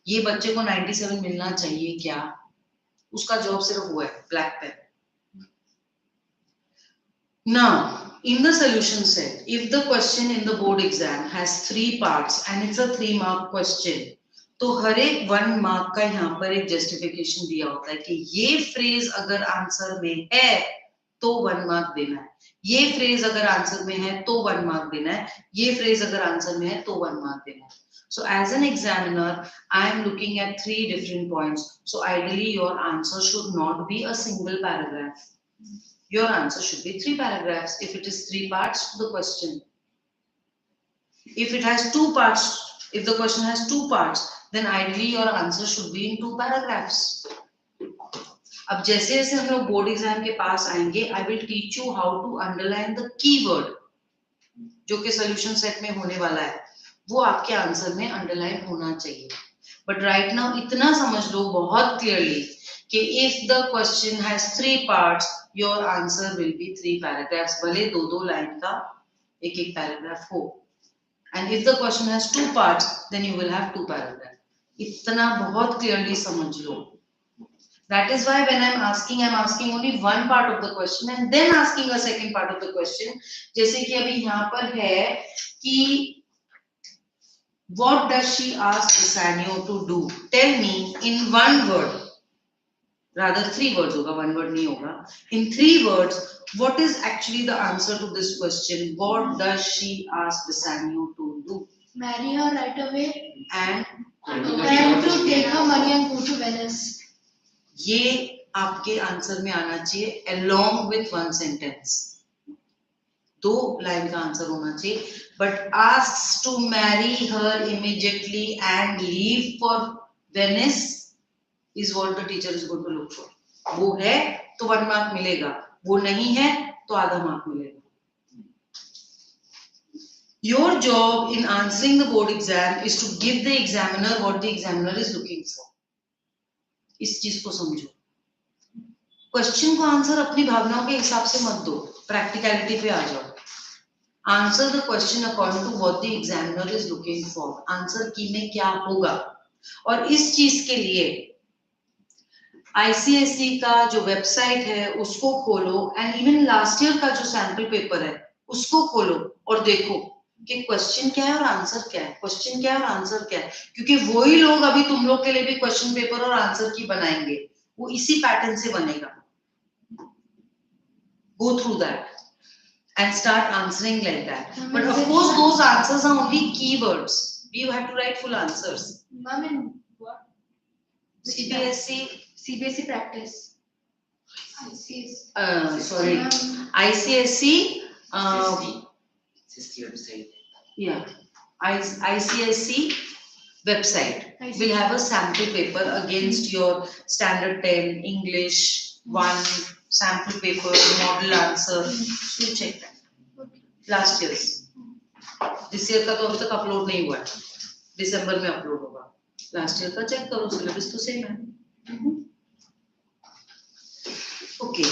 ये बच्चे को 97 मिलना चाहिए क्या, उसका जॉब सिर्फ वो है, black pen. Now, in the solution set, if the question in the board exam has 3 parts and it's a 3-mark question, तो हर एक 1 मार्क का यहाँ पर एक जस्टिफिकेशन दिया होता है कि ये फ्रेज अगर आंसर में है तो 1 मार्क देना है, ये फ्रेज अगर आंसर में है तो 1 मार्क देना है, ये फ्रेज अगर आंसर में है तो 1 मार्क देना है. So as an examiner, I am looking at 3 different points. So ideally your answer should not be a single paragraph. Your answer should be 3 paragraphs if it is 3 parts to the question. If it has 2 parts, if the question has 2 parts, then ideally your answer should be in 2 paragraphs. अब जैसे जैसे हम लोग board exam के पास आएंगे, I will teach you how to underline the keyword जो कि सॉल्यूशन सेट में होने वाला है, वो आपके आंसर में अंडरलाइन होना चाहिए. बट राइट नाउ इतना समझ लो बहुत क्लियरली कि if the question has 3 parts, your answer will be 3 paragraphs, भले 2-2 लाइन का एक-एक पैराग्राफ हो. And if the question has 2 parts, then you will have 2 paragraph. इतना बहुत क्लियरली समझ लो. That is why when I'm asking only one part of the question and then asking a second part of the question. जैसे कि अभी यहाँ पर है कि what does she ask Bassanio to do? Tell me in one word. Rather 3 words होगा, 1 word नहीं होगा. In 3 words, what is actually the answer to this question? What does she ask Bassanio to do? Marry her right away And and to take her money and go to Venice. ये आपके answer में आना चाहिए along with 1 sentence. 2 line का answer होना चाहिए. But asks to marry her immediately and leave for Venice is what the teacher is going to look for. वो है तो 1 mark मिलेगा, वो नहीं है तो आधा मार्क मिलेगा. Your job in answering the board exam is to give the examiner what the examiner is looking for. इस चीज को समझो. क्वेश्चन को आंसर अपनी भावनाओं के हिसाब से मत दो, प्रैक्टिकलिटी पे आ जाओ. Answer the question according to what the examiner is looking for. Answer key में क्या होगा. और इस चीज के लिए आईसीएसई का जो वेबसाइट है उसको खोलो एंड इवन लास्ट ईयर का जो सैंपल पेपर है उसको खोलो और देखो कि क्वेश्चन क्या है और आंसर क्या है, क्वेश्चन क्या है और आंसर क्या है. क्योंकि वही लोग अभी तुम लोग के लिए भी क्वेश्चन पेपर और आंसर की बनाएंगे, वो इसी पैटर्न से बनेगा. Go through that and start answering like that. But of course, those answers are only keywords. You have to write full answers. Ma'am, in what? CBSE practice. Sorry, ICSE. SST website. Yeah, ICSE website will have a sample paper against your standard 10 English 1 sample paper model answer. So check that. Last year's. This year का तो अभी तक upload नहीं हुआ है, दिसंबर में upload होगा. Last year का चेक करो, सिलेबस तो सेम है. Okay.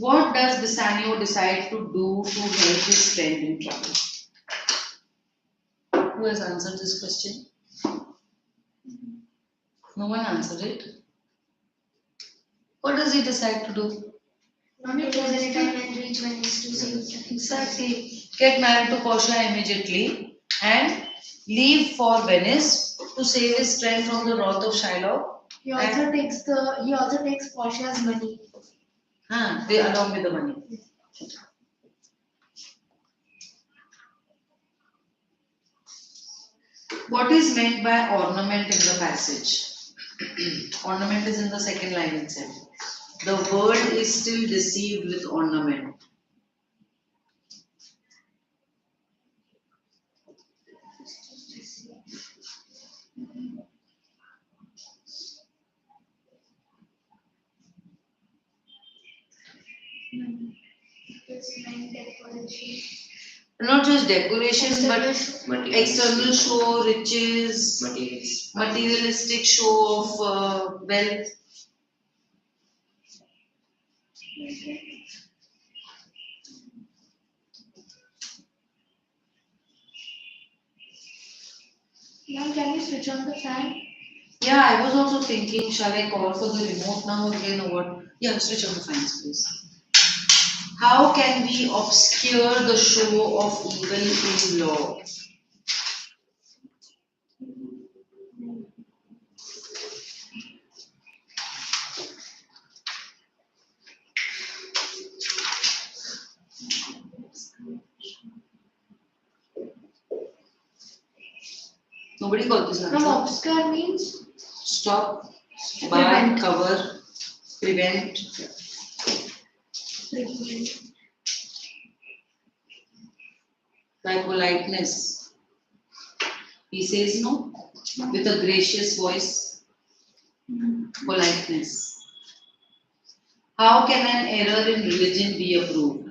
What does Bassanio decide to do to help his friend in trouble? Who has answered this question? No one answered it. What does he decide to do? Ma'am, it was any time and reach Venice to see Exactly. Get married to Portia immediately and leave for Venice to save his friend from the wrath of Shiloh. He also takes Portia's money. They along with the money. What is meant by ornament in the passage? Ornament is in the second line itself. The world is still deceived with ornament. Not just decoration, but external show, riches, materialistic show of wealth. Ma'am, can you switch on the fan? Yeah, I was also thinking, shall I call for the remote now again or what? Yeah, switch on the fans, please. How can we obscure the show of evil in law? Nobody got this From answer. obscure means Stop, bar, Prevent. cover, prevent. By politeness. He says no with a gracious voice. Politeness. How can an error in religion be approved?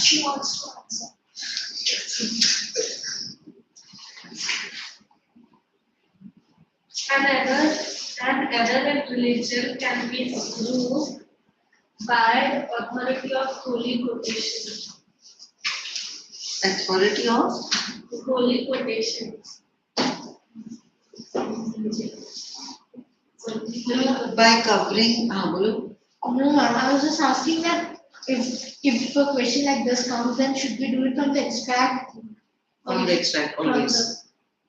She wants to answer. An error in religion can be approved by authority of holy quotation. Authority of? Holy quotation. By covering, bolo. no, ma'am. I was just asking that if a question like this comes, then should we do it from the extract? From the extract, always.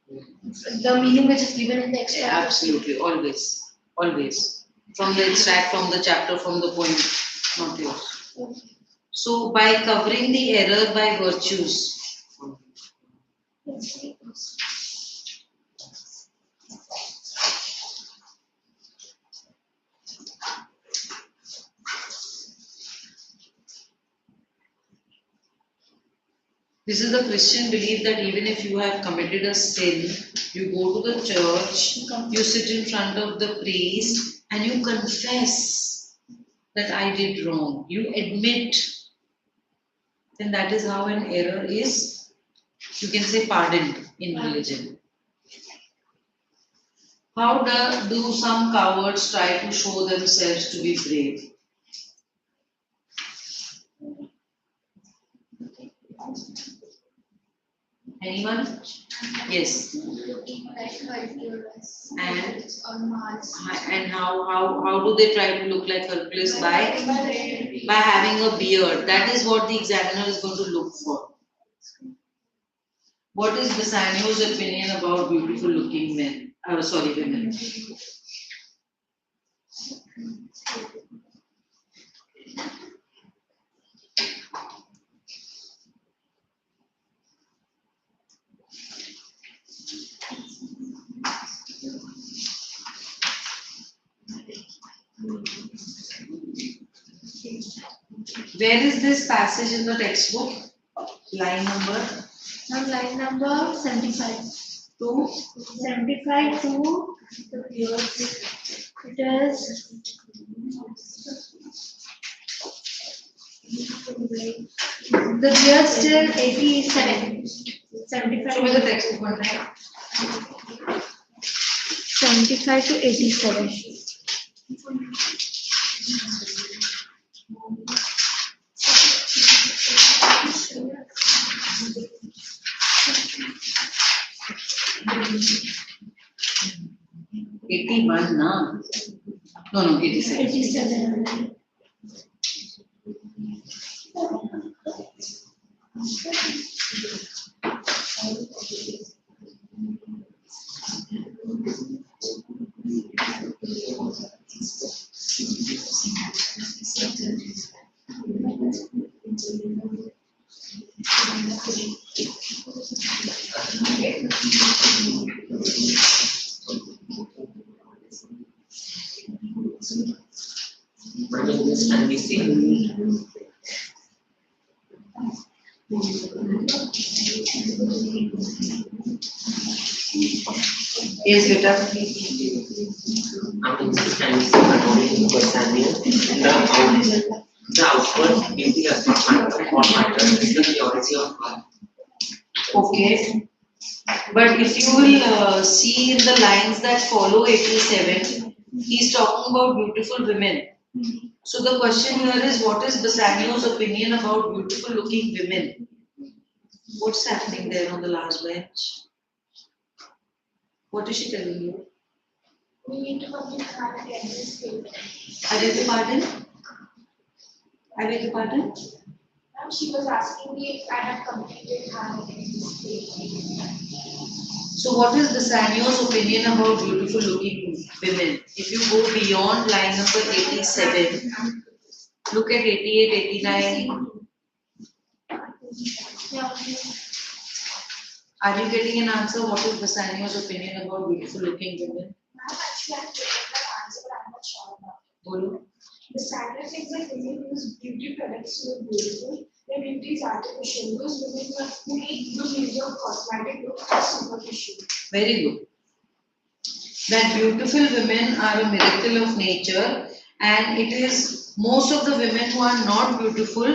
The meaning which is given in the extract. Absolutely, always. Always. From the extract, from the chapter, from the poem, not yours. Okay. So, by covering the error by virtues. This is the Christian belief that even if you have committed a sin, you go to the church, you sit in front of the priest, and you confess that I did wrong. You admit. Then that is how an error is, you can say, pardoned in religion. How do some cowards try to show themselves to be brave? Anyone? Yes. Looking like Hercules. And? On Mars. And how do they try to look like Hercules? By having a beard. That is what the examiner is going to look for. What is Bassanio's opinion about beautiful looking men? Women. Where is this passage in the textbook? Line number? Now line number 75. Two. 75 to it is the year still 87. 75. Show me the textbook one time. 75 to 87. 81, na? No, 87. 87. My name is Icse. Yes, beta. Insist and according to Bassanio, the outward beauty does not matter. What matters is the purity of heart. Okay. But if you will see in the lines that follow 87, he's talking about beautiful women. So the question here is, what is Bassanio's opinion about beautiful looking women? What's happening there on the last bench? What is she telling you? We need to complete hard and get this paper. I beg your pardon? I beg your pardon? And she was asking me if I had completed hard and get this paper. So what is Bassanio's opinion about beautiful looking women? If you go beyond line number 87, look at 88, 89. Are you getting an answer? What is Bassanio's opinion about beautiful looking women? Ma'am, actually, I'm getting the answer, but I'm not sure about it. Bolo. The standard things that women use beauty products to look beautiful. Their beauty is artificial. Those women who need good use of cosmetic look are superficial. Very good. That beautiful women are a miracle of nature, and it is most of the women who are not beautiful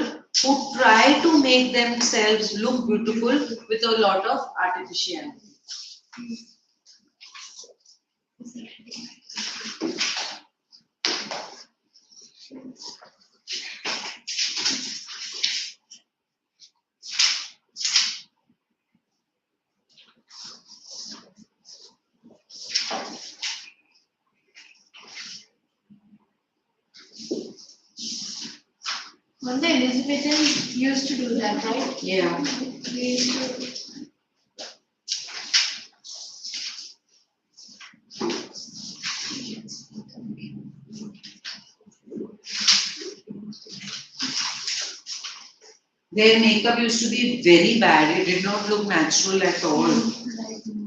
who try to make themselves look beautiful with a lot of artificiality. When the Elizabethans used to do that, right? Yeah. They used to. Their makeup used to be very bad. It did not look natural at all.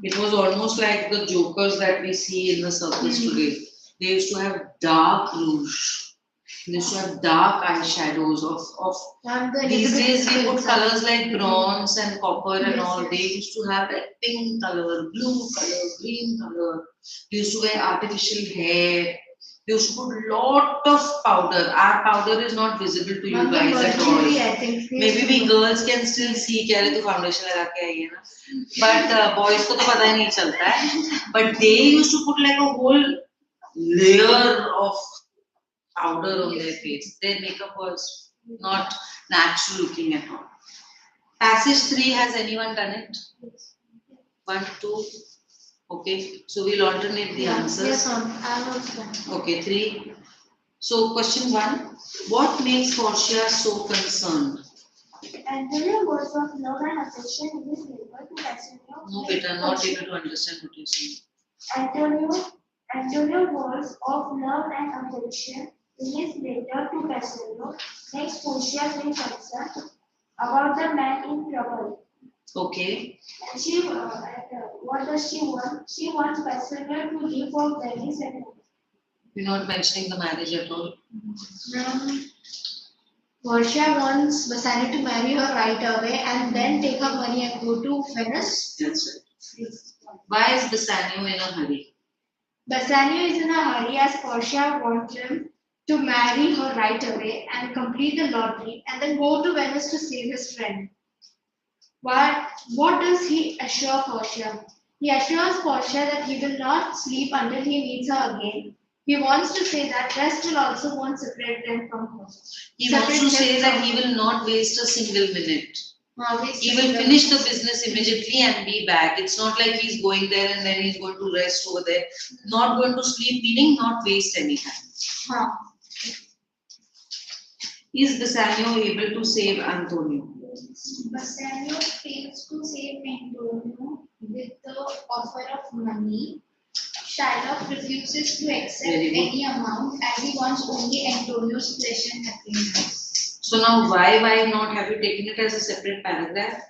It was almost like the jokers that we see in the circus today. They used to have dark rouge. They used to have dark eyeshadows of these days we put colors like bronze and copper and all. They used to have like pink color, blue color, green color. They used to wear artificial hair. They used to put lot of powder. Our powder is not visible to you guys at all. Maybe we girls can still see क्या रे तू foundation लगा के आई है ना. But boys को तो पता ही नहीं चलता है. But they used to put like a whole layer of powder on their face. Their makeup was not natural looking at all. Passage 3, has anyone done it? 1, 2. Okay, so we'll alternate the answers. Yes, I have also done. Okay, 3. So question 1, what makes Portia so concerned? Antonio words of love and affection in his neighbor to Bassanio. No, beta, not able to understand what you're saying. Antonio words of love and affection in his letter to Bassanio makes Portia very concerned about the man in trouble. Okay. And what does she want? She wants Bassanio to leave for Venice and You're not mentioning the marriage at all. Portia wants Bassanio to marry her right away and then take her money and go to Venice. That's right. Why is Bassanio in a hurry? Bassanio is in a hurry as Portia wants him to marry her right away and complete the lottery and then go to Venice to save his friend. But what does he assure Portia? He assures Portia that he will not sleep until he meets her again. He wants to say that rest will also won't separate them from her. He wants to say that he will not waste a single minute. He will finish the business immediately and be back. It's not like he's going there and then he's going to rest over there. Not going to sleep, meaning not waste any time. Is Bassanio able to save Antonio? Bassanio fails to save Antonio with the offer of money. Shylock refuses to accept any amount as he wants only Antonio's pleasure and happiness. So now why not have you taken it as a separate paragraph?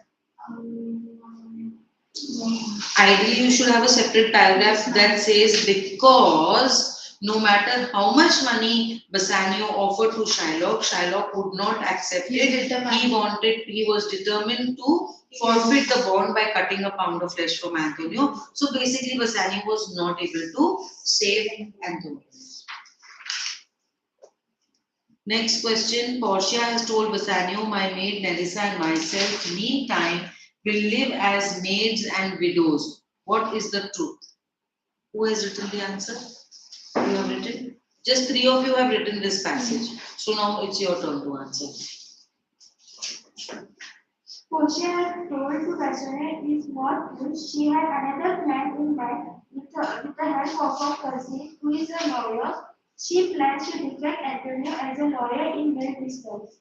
Ideally you should have a separate paragraph that says because No matter how much money Bassanio offered to Shylock, Shylock would not accept it. He was determined to forfeit the bond by cutting a pound of flesh from Antonio. So basically, Bassanio was not able to save Antonio. Next question. Portia has told Bassanio, my maid Nelissa and myself, meantime, will live as maids and widows. What is the truth? Who has written the answer? You have written? Just 3 of you have written this passage. So now it's your turn to answer. Portia had told to Bassanio is not true. She had another plan in mind with the help of her cousin, who is a lawyer. She plans to defend Antonio as a lawyer in well-disguised.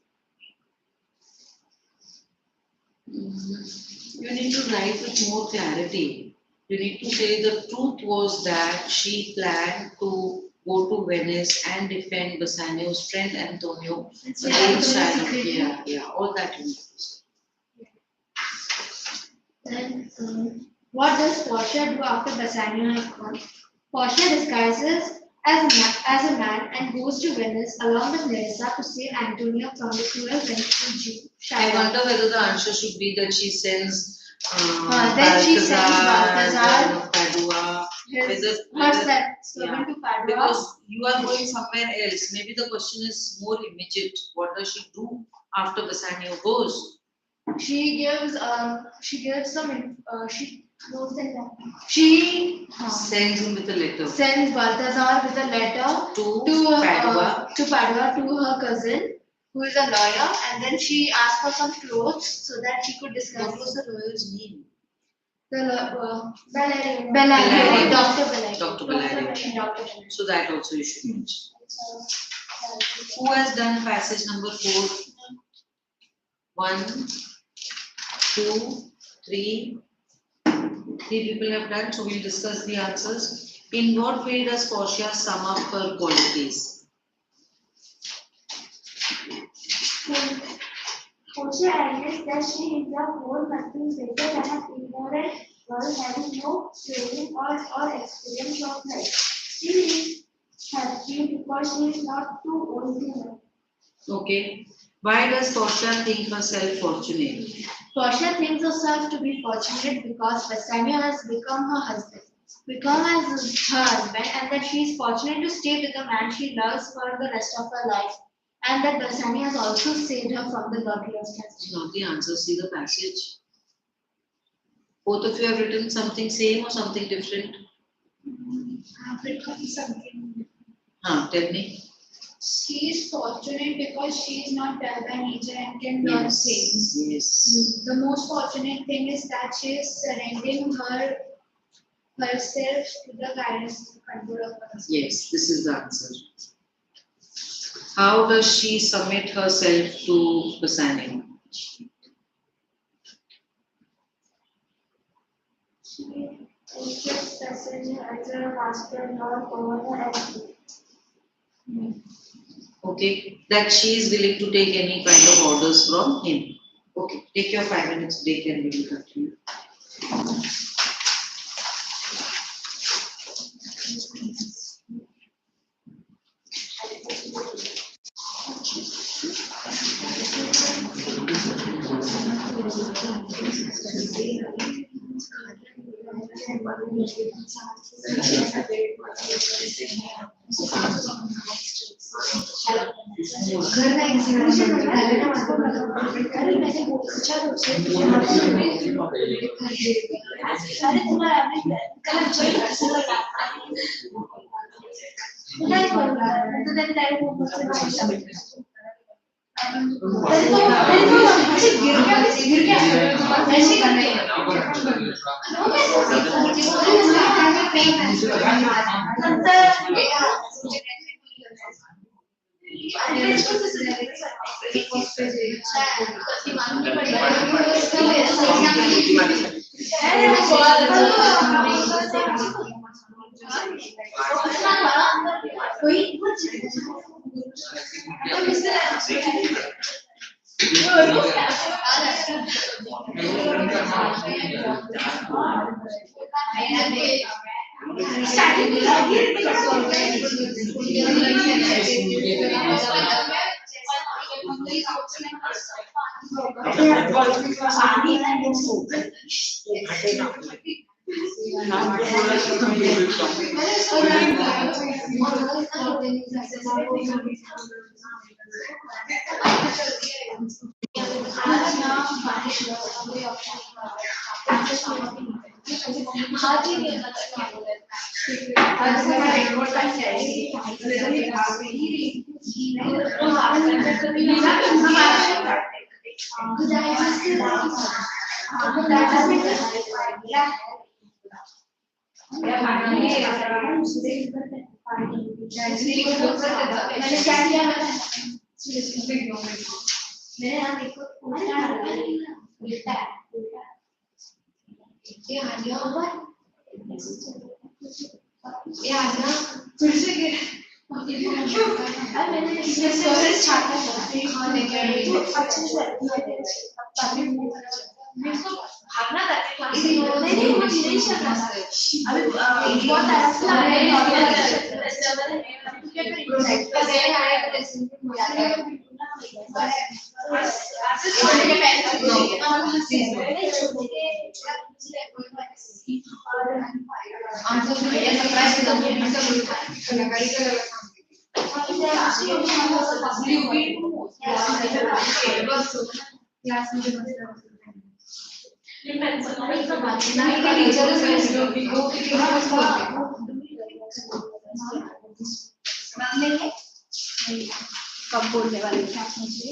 You need to write with more clarity. You need to say the truth was that she planned to go to Venice and defend Bassanio's friend Antonio against Shylock. Yeah, all that you need to say. Then, what does Portia do after Bassanio has gone? Portia disguises as a man and goes to Venice along with Nerissa to save Antonio from the cruel vengeful Jew. I wonder whether the answer should be that she sends Then she sends Balthazar, of Padua. her servant to Padua. Because you are going somewhere else. Maybe the question is more immediate. What does she do after Bassanio goes? She gives some she Sends him with a letter sends Balthazar with a letter to Padua Padua. to her cousin, who is a lawyer, and then she asked for some clothes so that she could disguise. What was the lawyer's name? Bellario, Bellario. Dr. Bellario. Dr. Bellario. Dr. Bellario. So that also you should mention. Who has done passage number 4? 1, 2, 3. 3 people have done, so we'll discuss the answers. In what way does Portia sum up her qualities? Portia admits that she is a whole nothing better than an ignorant girl having no training or experience of life. She is happy because she is not too old to know. Okay. Why does Portia think herself fortunate? Portia thinks herself to be fortunate because Bassanio has become her husband, and that she is fortunate to stay with the man she loves for the rest of her life, and that Bassanio has also saved her from the luckiest castle. Not the answer, see the passage. Both of you have written something same or something different? I've written something. Tell me. She is fortunate because she is not bad by nature and can learn things. Yes. The most fortunate thing is that she is surrendering herself to the guidance and control of others. Yes, this is the answer. How does she submit herself to Bassanio? She accepts Bassanio as a master, not over her attitude. Okay, that she is willing to take any kind of orders from him. Okay, take your 5 minutes break and we will continue. कब बोलने वाले थे आप मुझे?